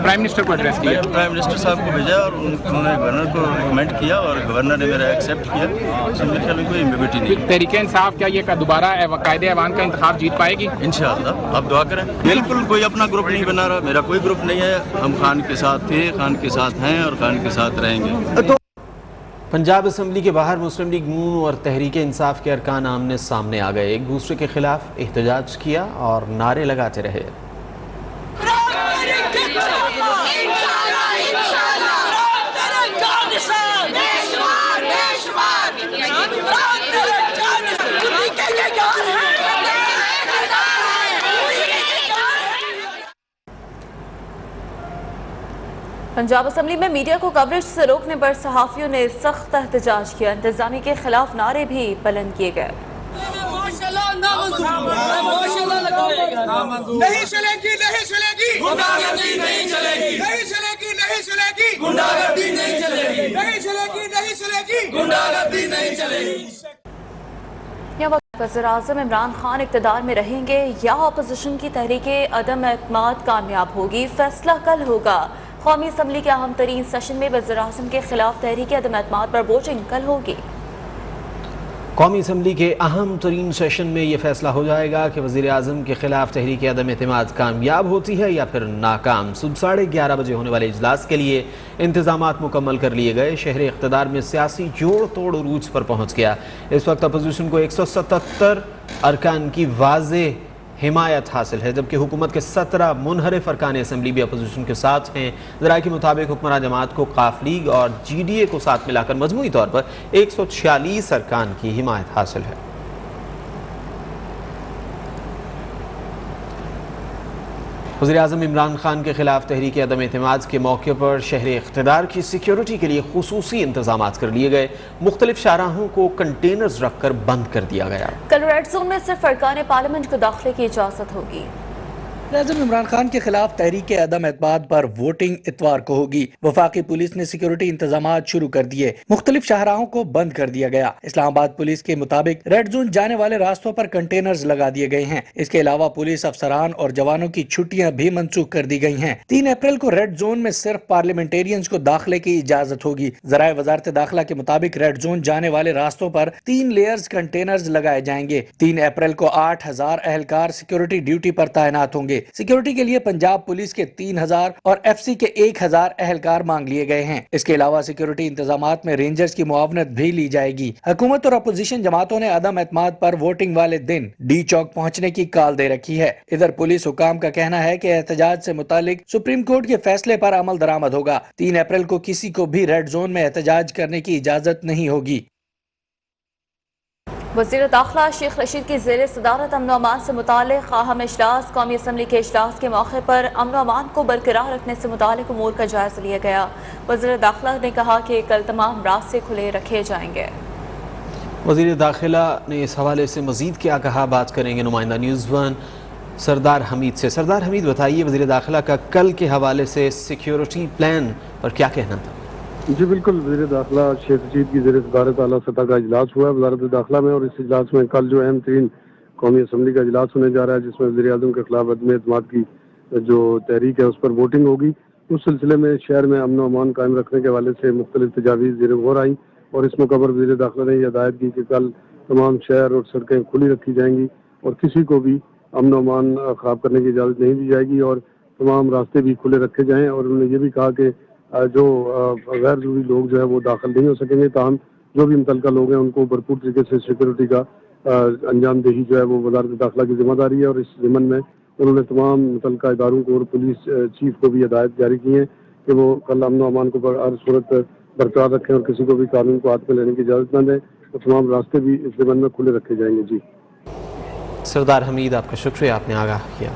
Speaker 17: پرائم منسٹر کو ایڈریس کیا۔
Speaker 18: پرائم منسٹر صاحب کو بھیجا اور انہوں نے گورنر کو ریکمینڈ کیا اور گورنر نے میرا ایکسیپٹ کیا۔ میرے خیال میں کوئی ایمبیگوٹی نہیں۔
Speaker 17: تحریک انصاف کیا یہ دوبارہ قائد ایوان کا انتخاب جیت پائے گی؟
Speaker 18: انشاءاللہ آپ دعا کریں۔ بالکل کوئی اپنا گروپ نہیں بنا رہا، میرا کوئی گروپ نہیں ہے، ہم خان کے ساتھ تھے، خان کے ساتھ ہیں اور خان کے ساتھ رہیں گے۔
Speaker 1: پنجاب اسمبلی کے باہر مسلم لیگ نون اور تحریک انصاف کے ارکان آمنے سامنے آ گئے، ایک دوسرے کے خلاف احتجاج کیا اور نعرے لگاتے رہے۔
Speaker 12: पंजाब असम्बली में मीडिया को कवरेज से रोकने पर सहाफियों ने सख्त एहतजाज किया। इंतजामी के खिलाफ नारे भी बुलंद किए गए।
Speaker 19: नहीं चलेगी, नहीं चलेगी, गुंडागर्दी नहीं चलेगी, नहीं चलेगी, नहीं चलेगी, गुंडागर्दी नहीं चलेगी, नहीं चलेगी, नहीं चलेगी, गुंडागर्दी नहीं चलेगी।
Speaker 12: वज़ीर-ए-आज़म इमरान खान इक़्तिदार में रहेंगे या अपोजिशन की तहरीके अदम एतमाद कामयाब होगी, फैसला कल होगा। कौमी असम्बली के अहम तरीन सेशन में वज़ीर-ए-आज़म के खिलाफ तहरीके अदम एतमाद पर वोटिंग कल होगी।
Speaker 1: कौमी असम्बली के अहम तरीन सेशन में ये फैसला हो जाएगा कि वज़ीर आज़म के खिलाफ तहरीक अदम एतमाद कामयाब होती है या फिर नाकाम। सुबह 11:30 बजे होने वाले इजलास के लिए इंतजामात मुकम्मल कर लिए गए। शहर इक़्तिदार में सियासी जोड़ तोड़ उरूज पर पहुँच गया। इस वक्त अपोजिशन को 177 अरकान की वाज़ेह हिमायत हासिल है, जबकि हुकूमत के 17 मुनहरिफ अरकान असम्बली भी अपोजिशन के साथ हैं। ज़राए के मुताबिक हुक्मरान जमात को काफ लीग और GDA को साथ मिलाकर मजमूई तौर पर 146 अरकान की हिमायत हासिल है। वज़ीर-ए-आज़म इमरान खान के खिलाफ तहरीक अदम एतमाद के मौके पर शहर इक़्तिदार की सिक्योरिटी के लिए खुसूसी इंतजामात कर लिए गए। मुख्तलिफ शाहराहों को कंटेनर्स रखकर बंद कर दिया गया।
Speaker 12: कल रेड जोन में सिर्फ अरकान पार्लियामेंट को दाखिले की इजाज़त होगी।
Speaker 20: वज़ीर-ए-आज़म इमरान खान के खिलाफ तहरीक अदम एतमाद पर वोटिंग इतवार को होगी। वफाकी पुलिस ने सिक्योरिटी इंतजामात शुरू कर दिए। मुख्तलिफ शाहराहों को बंद कर दिया गया। इस्लामाबाद पुलिस के मुताबिक रेड जोन जाने वाले रास्तों पर कंटेनर्स लगा दिए गए हैं। इसके अलावा पुलिस अफसरान और जवानों की छुट्टियां भी मनसूख कर दी गई हैं। 3 अप्रैल को रेड जोन में सिर्फ पार्लियामेंटेरियंस को दाखिले की इजाजत होगी। ज़राए वजारत दाखिला के मुताबिक रेड जोन जाने वाले रास्तों पर 3 लेयर्स कंटेनर्स लगाए जाएंगे। 3 अप्रैल को 8000 अहलकार सिक्योरिटी ड्यूटी पर तैनात होंगे। सिक्योरिटी के लिए पंजाब पुलिस के 3000 और FC के 1000 अहलकार मांग लिए गए हैं। इसके अलावा सिक्योरिटी इंतजामात में रेंजर्स की मुआवनत भी ली जाएगी। हुकूमत और अपोजिशन जमातों ने अदम एतमाद पर वोटिंग वाले दिन D चौक पहुंचने की कॉल दे रखी है। इधर पुलिस हुकाम का कहना है कि एहतजाज से मुतालिक सुप्रीम कोर्ट के फैसले पर अमल दरामद होगा। 3 अप्रैल को किसी को भी रेड जोन में एहतजाज करने की इजाजत नहीं होगी।
Speaker 12: वज़ीर दाखिला शेख रशीद की ज़ेर सदारत अमन अमान से मुताल्लिक़ अहम इजलास कौमी असम्बली के इजलास के मौके पर अमन अमान को बरकरार रखने से मुताल्लिक़ उमूर का जायज़ा लिया गया। वज़ीर दाखिला ने कहा कि कल तमाम रास्ते खुले रखे जाएंगे।
Speaker 1: वज़ीर दाखिला ने इस हवाले से मज़ीद क्या कहा, बात करेंगे नुमाइंदा न्यूज़1 सरदार हमीद से। सरदार हमीद, बताइए वज़ीर दाखिला का कल के हवाले से सिक्योरिटी प्लान पर क्या कहना था?
Speaker 21: जी बिल्कुल, वज़ीर दाखिला शेख रशीद की ज़ेर सदारत आला सतह का इजलास हुआ है वज़ारत दाखिला में, और इस इजलास में कल जो अहम तरीन कौमी असम्बली का इजलास होने जा रहा है, जिसमें वज़ीर आज़म के खिलाफ अदम एतमाद की जो तहरीक है उस पर वोटिंग होगी। उस सिलसिले में शहर में अमन अमान कायम रखने के हवाले से मुख्तलिफ तजावीज़ ज़ेर गौर आई, और इस मौके पर वज़ीर दाखिला ने हिदायत की कि कल तमाम शहर और सड़कें खुली रखी जाएंगी और किसी को भी अमन अमान ख़राब करने की इजाज़त नहीं दी जाएगी और तमाम रास्ते भी खुले रखे जाएँ। और उन्होंने ये भी कहा कि जो गैर ज़रूरी लोग जो है वो दाखिल नहीं हो सकेंगे, ताहम जो भी मुतल्लिका लोग हैं उनको भरपूर तरीके से सिक्योरिटी का अंजाम दही जो है वो वज़ारत दाखिला की जिम्मेदारी है। और इस ज़िम्मन में उन्होंने तमाम मुतल्लिका इदारों को और पुलिस चीफ को भी हिदायत जारी की है कि वो कल अमन अमान को हर सूरत बरकरार रखें और किसी को भी कानून को हाथ में लेने की इजाज़त न दें, और तमाम रास्ते भी इस ज़िम्मन में खुले रखे जाएंगे। जी
Speaker 1: सरदार हमीद, आपका शुक्रिया, आपने आगाह किया।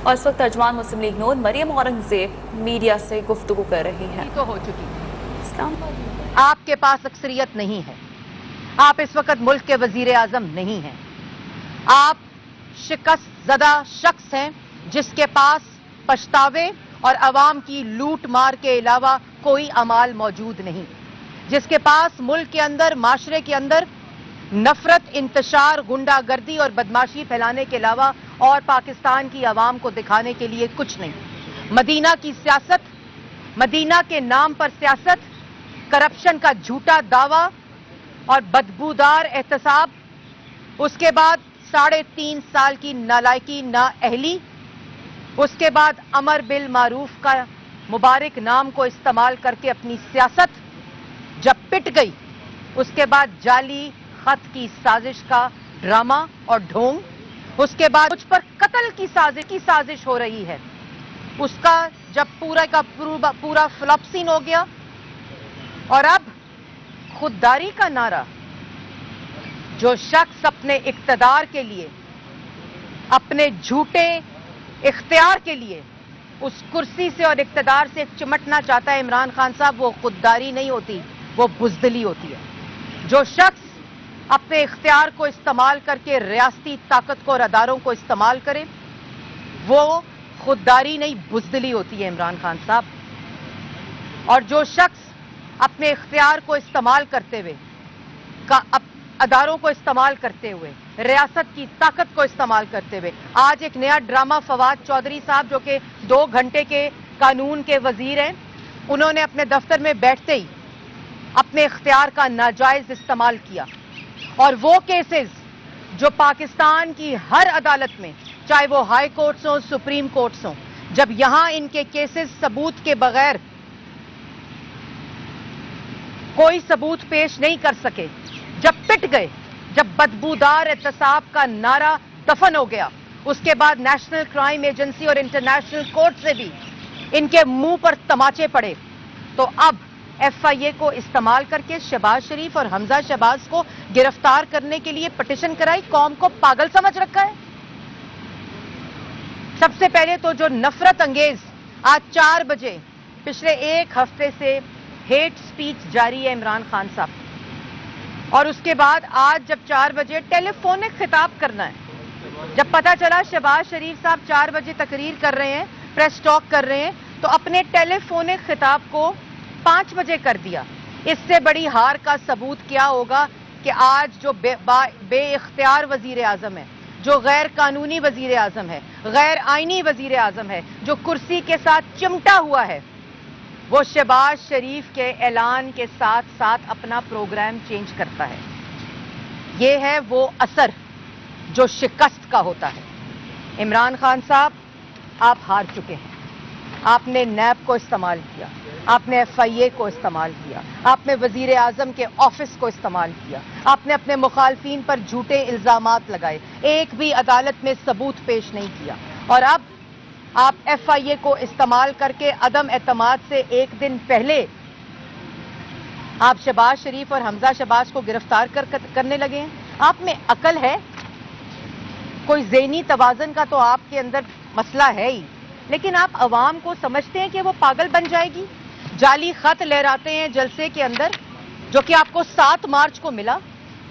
Speaker 12: और इस वक्त तर्जमान मुस्लिम लीग नून मरियम औरंगजेब मीडिया से गुफ्तगू कर रही हैं।
Speaker 22: तो हो चुकी, आपके पास अक्सरियत नहीं है, आप इस वक्त मुल्क के वजीर आजम नहीं हैं, आप शिकस्त ज़दा शख्स हैं जिसके पास पछतावे और अवाम की लूट मार के अलावा कोई अमाल मौजूद नहीं, जिसके पास मुल्क के अंदर माशरे के अंदर नफरत, इंतशार, गुंडागर्दी और बदमाशी फैलाने के अलावा और पाकिस्तान की आवाम को दिखाने के लिए कुछ नहीं। मदीना की सियासत, मदीना के नाम पर सियासत, करप्शन का झूठा दावा और बदबूदार एहतसाब, उसके बाद 3.5 साल की नालायकी नाअहली, उसके बाद अमर बिल मारूफ का मुबारक नाम को इस्तेमाल करके अपनी सियासत जब पिट गई, उसके बाद जाली खत की साजिश का ड्रामा और ढोंग, उसके बाद मुझ पर कत्ल की साजिश हो रही है, उसका जब पूरा का पूरा फ्लॉप सीन हो गया और अब खुददारी का नारा, जो शख्स अपने इख्तियार के लिए, अपने झूठे इख्तियार के लिए उस कुर्सी से और इख्तियार से चिमटना चाहता है इमरान खान साहब, वो खुददारी नहीं होती, वो बुज़दिली होती है। जो शख्स अपने इख्तियार को इस्तेमाल करके रियासती ताकत को और अदारों को इस्तेमाल करे, वो खुददारी नहीं, बुज़दिली होती है इमरान खान साहब। और जो शख्स अपने इख्तियार को इस्तेमाल करते हुए, अदारों को इस्तेमाल करते हुए, रियासत की ताकत को इस्तेमाल करते हुए, आज एक नया ड्रामा, फवाद चौधरी साहब जो कि 2 घंटे के कानून के वजीर हैं, उन्होंने अपने दफ्तर में बैठते ही अपने इख्तियार का नाजायज इस्तेमाल किया। और वो केसेस जो पाकिस्तान की हर अदालत में, चाहे वो हाई कोर्ट्स हो, सुप्रीम कोर्ट्स हो, जब यहां इनके केसेस सबूत के बगैर कोई सबूत पेश नहीं कर सके, जब पिट गए, जब बदबूदार एहतसाब का नारा दफन हो गया, उसके बाद नेशनल क्राइम एजेंसी और इंटरनेशनल कोर्ट से भी इनके मुंह पर तमाचे पड़े, तो अब FIA को इस्तेमाल करके शहबाज शरीफ और हमजा शहबाज को गिरफ्तार करने के लिए पिटीशन कराई। कौम को पागल समझ रखा है। सबसे पहले तो जो नफरत अंगेज आज 4 बजे पिछले 1 हफ्ते से हेट स्पीच जारी है इमरान खान साहब, और उसके बाद आज जब 4 बजे टेलीफोनिक खिताब करना है, जब पता चला शहबाज शरीफ साहब 4 बजे तकरीर कर रहे हैं, प्रेस टॉक कर रहे हैं, तो अपने टेलीफोनिक खिताब को 5 बजे कर दिया। इससे बड़ी हार का सबूत क्या होगा कि आज जो बे-इख्तियार वजीर आजम है, जो गैर कानूनी वजीर आजम है, गैर आईनी वजीर आजम है, जो कुर्सी के साथ चिमटा हुआ है, वो शहबाज शरीफ के ऐलान के साथ साथ अपना प्रोग्राम चेंज करता है। ये है वो असर जो शिकस्त का होता है। इमरान खान साहब, आप हार चुके हैं। आपने नैब को इस्तेमाल किया, आपने FIA को इस्तेमाल किया, आपने वजीर आजम के ऑफिस को इस्तेमाल किया, आपने अपने मुखालफीन पर झूठे इल्जामात लगाए, एक भी अदालत में सबूत पेश नहीं किया, और अब आप FIA को इस्तेमाल करके अदम एतमाद से 1 दिन पहले आप शहबाज शरीफ और हमजा शहबाज को गिरफ्तार करने लगे हैं। आप में अकल है? कोई ज़हनी तवाज़न का तो आपके अंदर मसला है ही, लेकिन आप अवाम को समझते हैं कि वो पागल बन जाएगी। जाली खत लहराते हैं जलसे के अंदर, जो कि आपको 7 मार्च को मिला,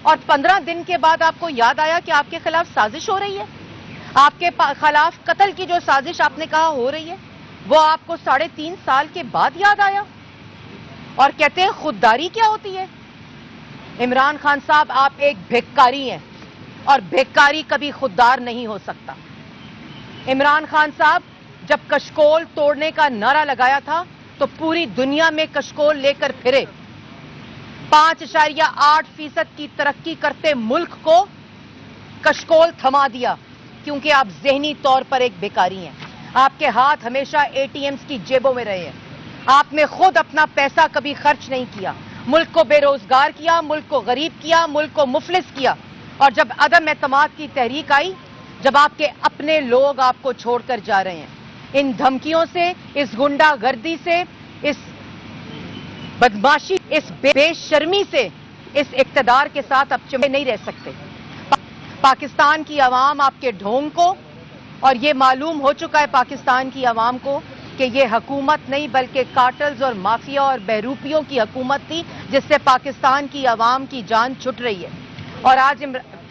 Speaker 22: और 15 दिन के बाद आपको याद आया कि आपके खिलाफ साजिश हो रही है। आपके खिलाफ कत्ल की जो साजिश आपने कहा हो रही है, वो आपको 3.5 साल के बाद याद आया, और कहते हैं खुददारी क्या होती है। इमरान खान साहब, आप एक भिखारी हैं, और भिखारी कभी खुददार नहीं हो सकता। इमरान खान साहब, जब कशकोल तोड़ने का नारा लगाया था तो पूरी दुनिया में कशकोल लेकर फिरे। 5.8% की तरक्की करते मुल्क को कशकोल थमा दिया, क्योंकि आप ज़हनी तौर पर एक भिखारी हैं। आपके हाथ हमेशा ATMs की जेबों में रहे हैं। आपने खुद अपना पैसा कभी खर्च नहीं किया, मुल्क को बेरोजगार किया, मुल्क को गरीब किया, मुल्क को मुफलिस किया। और जब अदम एतमाद की तहरीक आई, जब आपके अपने लोग आपको छोड़कर जा रहे हैं, इन धमकियों से, इस गुंडागर्दी से, इस बदमाशी, इस बेशर्मी से, इस इक्तदार के साथ अब चिमटे नहीं रह सकते। पाकिस्तान की आवाम आपके ढोंग को, और ये मालूम हो चुका है पाकिस्तान की आवाम को कि ये हुकूमत नहीं बल्कि कार्टल्स और माफिया और बहरूपियों की हुकूमत थी, जिससे पाकिस्तान की आवाम की जान छुट रही है। और आज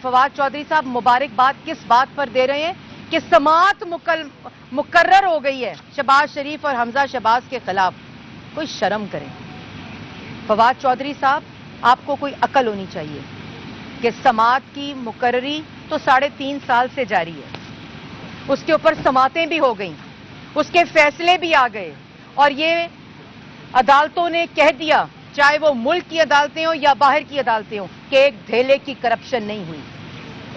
Speaker 22: फवाद चौधरी साहब मुबारकबाद किस बात पर दे रहे हैं कि समाअत मुकर्रर हो गई है शहबाज शरीफ और हमजा शहबाज के खिलाफ। कोई शर्म करें। फवाद चौधरी साहब, आपको कोई अकल होनी चाहिए कि समाअत की मुकर्ररी तो 3.5 साल से जारी है, उसके ऊपर समातें भी हो गई, उसके फैसले भी आ गए, और ये अदालतों ने कह दिया, चाहे वो मुल्क की अदालतें हो या बाहर की अदालतें हो, कि एक धेले की करप्शन नहीं हुई,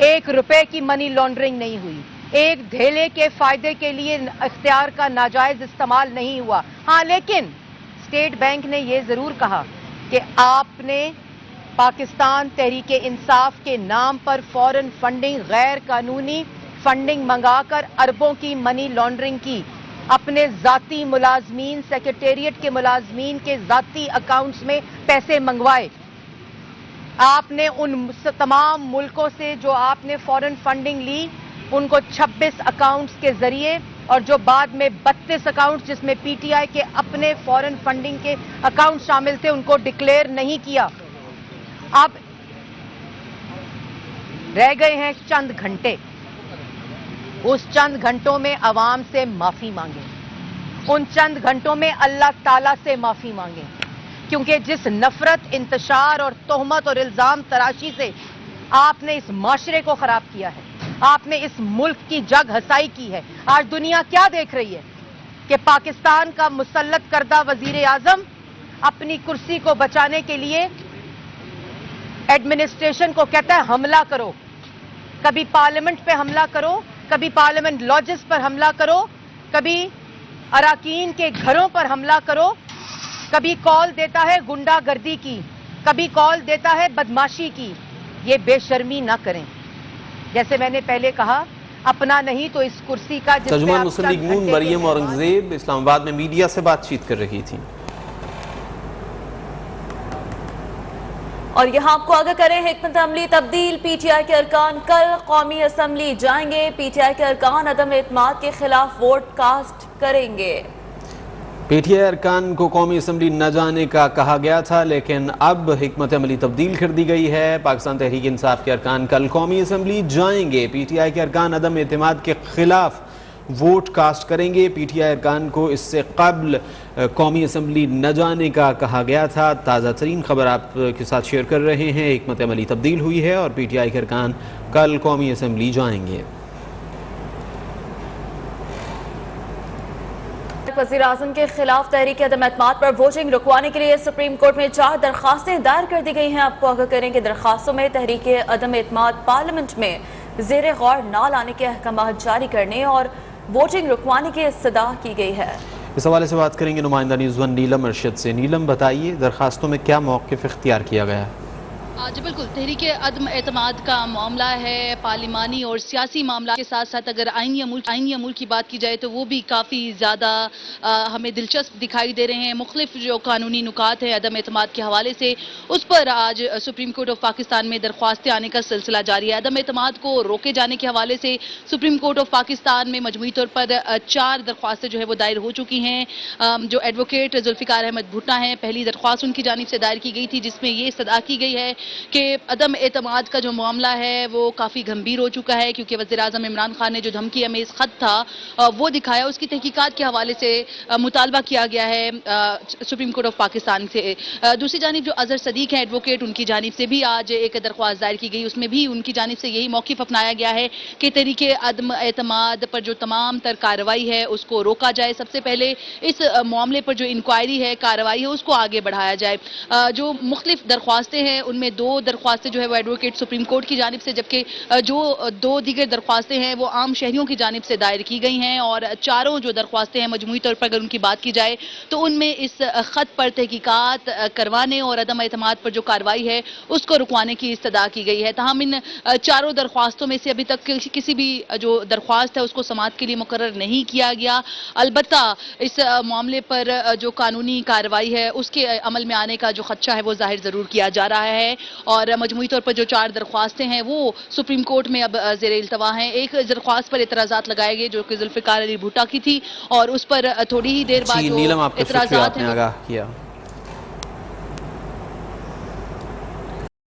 Speaker 22: 1 रुपए की मनी लॉन्ड्रिंग नहीं हुई, एक धेले के फायदे के लिए इख्तियार का नाजायज इस्तेमाल नहीं हुआ। हाँ, लेकिन स्टेट बैंक ने यह जरूर कहा कि आपने पाकिस्तान तहरीक इंसाफ के नाम पर फॉरेन फंडिंग, गैर कानूनी फंडिंग मंगाकर अरबों की मनी लॉन्ड्रिंग की, अपने ذाती मुलाजमीन, सेक्रेटेरिएट के मुलाजमीन के ذاتی अकाउंट्स में पैसे मंगवाए। आपने उन तमाम मुल्कों से जो आपने फॉरेन फंडिंग ली, उनको 26 अकाउंट्स के जरिए और जो बाद में 32 अकाउंट्स जिसमें पीटीआई के अपने फॉरेन फंडिंग के अकाउंट शामिल थे, उनको डिक्लेयर नहीं किया। अब रह गए हैं चंद घंटे, उस चंद घंटों में अवाम से माफी मांगे, उन चंद घंटों में अल्लाह ताला से माफी मांगे, क्योंकि जिस नफरत, इंतशार और तोहमत और इल्जाम तराशी से आपने इस माशरे को खराब किया है, आपने इस मुल्क की जग हसाई की है। आज दुनिया क्या देख रही है कि पाकिस्तान का मुसल्लत करदा वजीर आजम अपनी कुर्सी को बचाने के लिए एडमिनिस्ट्रेशन को कहता है हमला करो, कभी पार्लियामेंट पे हमला करो, कभी पार्लियामेंट लॉजेस पर हमला करो, कभी अराकीन के घरों पर हमला करो, कभी कॉल देता है गुंडागर्दी की, कभी कॉल देता है बदमाशी की। ये बेशर्मी ना करें। जैसे मैंने पहले कहा, अपना नहीं तो इस कुर्सी का
Speaker 1: तर्जुमान मुस्लिम लीग नून मरियम औरंगजेब इस्लामाबाद में मीडिया से बातचीत कर रही थी।
Speaker 12: और यहाँ आपको आगे करें, हिकमत अमली तब्दील, पीटीआई के अरकान कल कौमी असम्बली जाएंगे, पीटीआई के अरकान अदम एतमाद के खिलाफ वोट कास्ट करेंगे।
Speaker 1: पीटीआई अरकान को कौमी असम्बली न जाने का कहा गया था, लेकिन अब हिकमत अमली तब्दील कर दी गई है। पाकिस्तान तहरीक इंसाफ के अरकान कल कौमी असम्बली जाएंगे, पीटीआई के अरकान अदम एतमाद के खिलाफ वोट कास्ट करेंगे। पीटीआई अरकान को इससे कबल कौमी असम्बली न जाने का कहा गया था। ताज़ा तरीन खबर आपके साथ शेयर कर रहे हैं, हिकमत अमली तब्दील हुई है और पीटीआई के अरकान कल कौमी असम्बली जाएंगे।
Speaker 12: वज़ीर आज़म के खिलाफ तहरीक अदम एतमाद पर वोटिंग रुकवाने के लिए सुप्रीम कोर्ट में 4 दरखास्तें दायर कर दी गई हैं। आपको आगाह करें कि दरखास्तों में तहरीक अदम एतमाद पार्लियामेंट में ज़ेर गौर न लाने के अहकाम जारी करने और वोटिंग रुकवाने की इस्तदा की गई है।
Speaker 1: इस हवाले से बात करेंगे नुमाइंदा न्यूज़ वन नीलम अरशद से। नीलम, बताइए दरखास्तों में क्या मौक़िफ़ इख्तियार किया गया है?
Speaker 2: जी बिल्कुल, तहरीक अदम एतमाद का मामला है पार्लिमानी और सियासी मामला के साथ साथ अगर आईनी अमूल की बात की जाए तो वो भी काफ़ी ज़्यादा हमें दिलचस्प दिखाई दे रहे हैं। मुख्तलिफ जो कानूनी नुकात हैं अदम एतमाद के हवाले से, उस पर आज सुप्रीम कोर्ट ऑफ पाकिस्तान में दरख्वास्तें आने का सिलसिला जारी है। अदम एतमाद को रोके जाने के हवाले से सुप्रीम कोर्ट ऑफ पाकिस्तान में मजमूई तौर पर 4 दरख्वास्तें जो है वो दायर हो चुकी हैं। जो एडवोकेट जुल्फ़िकार अहमद भुट्टा हैं, पहली दरख्वास्त उनकी जानिब से दायर की गई थी, जिसमें ये इस्तदा की गई है कि अदम एतमाद का जो मामला है वो काफ़ी गंभीर हो चुका है, क्योंकि वज़ीर आज़म इमरान खान ने जो धमकी अमेज़ ख़त था वो दिखाया, उसकी तहकीकात के हवाले से मुतालबा किया गया है सुप्रीम कोर्ट ऑफ पाकिस्तान से। दूसरी जानिब जो अज़हर सदीक हैं एडवोकेट, उनकी जानिब से भी आज एक दरख्वास्त दायर की गई, उसमें भी उनकी जानिब से यही मौक़िफ़ अपनाया गया है कि तहरीक अदम एतमाद पर जो तमाम तर कार्रवाई है उसको रोका जाए। सबसे पहले इस मामले पर जो इंक्वायरी है, कार्रवाई है, उसको आगे बढ़ाया जाए। जो मुख्तलिफ दरख्वास्तें हैं उनमें 2 दरख्वास्तें जो है वो एडवोकेट सुप्रीम कोर्ट की जानिब से, जबकि जो 2 दीगर दरख्वास्तें हैं वो आम शहरियों की जानिब से दायर की गई हैं। और चारों जो दरख्वास्तें हैं मजमूई तौर पर अगर उनकी बात की जाए तो उनमें इस खत पर तहकीकात करवाने और अदम एतमाद पर जो कार्रवाई है उसको रुकवाने की इस्तदा की गई है। तहम इन चारों दरख्वास्तों में से अभी तक किसी भी जो दरख्वास्त है उसको समाअत के लिए मुकर्रर नहीं किया गया। अलबत्ता इस मामले पर जो कानूनी कार्रवाई है उसके अमल में आने का जो खदशा है वो जाहिर ज़रूर किया जा रहा है। और मजमूई तौर पर जो 4 दरख्वास्तें हैं वो सुप्रीम कोर्ट में अब ज़ेरे इल्तवा हैं। एक दरख्वास्त पर एतराज़ात लगाए गए जो कि जुल्फ़िकार अली भुट्टा की थी, और उस पर थोड़ी ही देर बाद जो एतराज़ात हैं